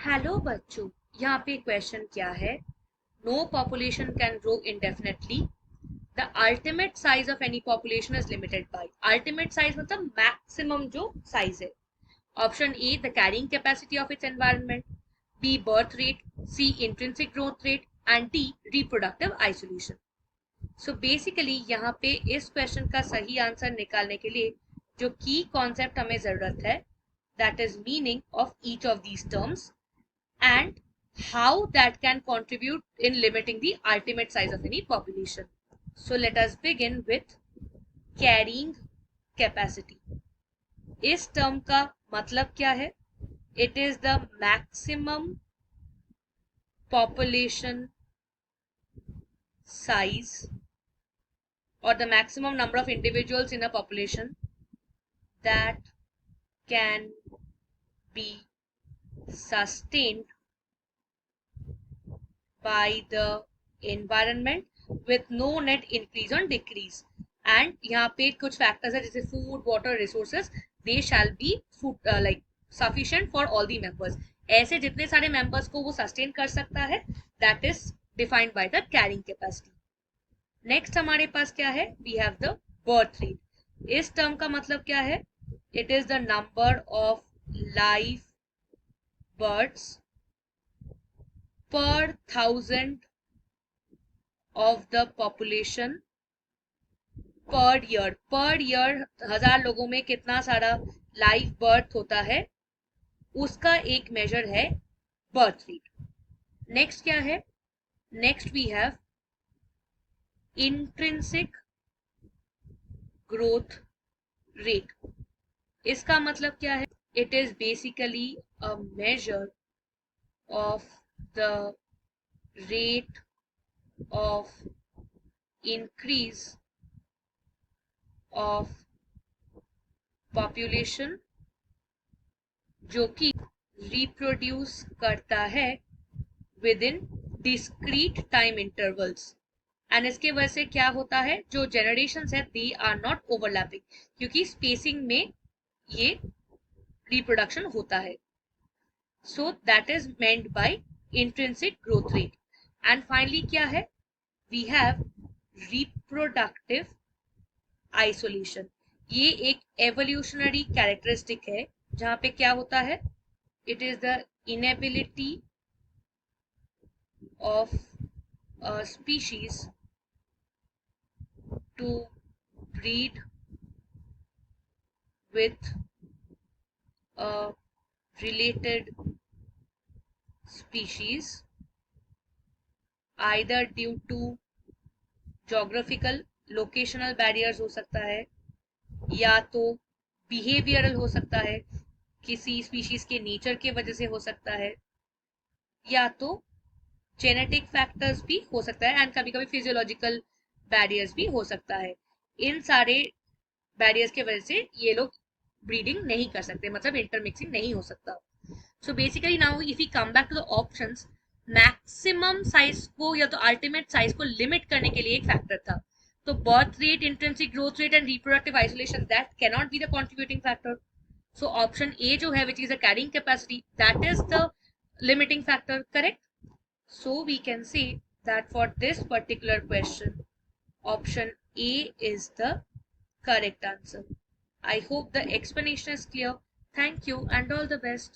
Hello बच्चों, यहाँ पे क्वेश्चन क्या है? No population can grow indefinitely. The ultimate size of any population is limited by. Ultimate size मतलब मैक्सिमम जो साइज है. Option A the carrying capacity of its environment, B birth rate, C intrinsic growth rate and D reproductive isolation. So basically यहाँ पे इस question का सही answer निकालने के लिए जो की कॉन्सेप्ट हमें जरूरत है, that is meaning of each of these terms and how that can contribute in limiting the ultimate size of any population. So let us begin with carrying capacity. इस टर्म का मतलब क्या है? It is the maximum population size or the maximum number of individuals in a population that can be sustained by the environment with no net increase or decrease. And यहाँ पे कुछ factors है जैसे food, water, resources, they shall be food like sufficient for all the members. ऐसे जितने सारे members को वो सस्टेन कर सकता है, that is defined by the carrying capacity. Next हमारे पास क्या है? We have the birth rate. इस टर्म का मतलब क्या है? It is the number of live births per thousand of the population per year. Per year 1000 लोगों में कितना सारा लाइव बर्थ होता है, उसका एक मेजर है बर्थ रेट. नेक्स्ट क्या है? Next we have intrinsic growth rate. इसका मतलब क्या है? It is basically a measure of the rate of increase of population जो कि reproduce करता है within discrete time intervals. And इसके वजह से क्या होता है? जो जनरेशन है दे आर नॉट ओवरलैपिंग, क्योंकि स्पेसिंग में ये रिप्रोडक्शन होता है. So that is meant by intrinsic growth rate. And finally क्या है? We have reproductive isolation. ये एक evolutionary characteristic है जहां पे क्या होता है? It is the inability of a species to breed with a related species either due to geographical locational barriers हो सकता है, या तो behavioral हो सकता है, किसी स्पीशीज के नेचर के वजह से हो सकता है, या तो जेनेटिक फैक्टर्स भी हो सकता है, एंड कभी कभी फिजियोलॉजिकल बैरियर्स भी हो सकता है. इन सारे बैरियर्स के वजह से ये लोग ब्रीडिंग नहीं कर सकते, मतलब इंटरमिक्सिंग नहीं हो सकता. So basically now if we come back to the options, maximum size को या तो अल्टीमेट साइज को लिमिट करने के लिए एक फैक्टर था. तो birth rate, intrinsic growth rate and reproductive isolation, that can not be the contributing factor. So option A जो है which is the carrying capacity, that is the limiting factor. Correct. So we can say that for this particular question option A is the correct answer. I hope the explanation is clear. Thank you and all the best.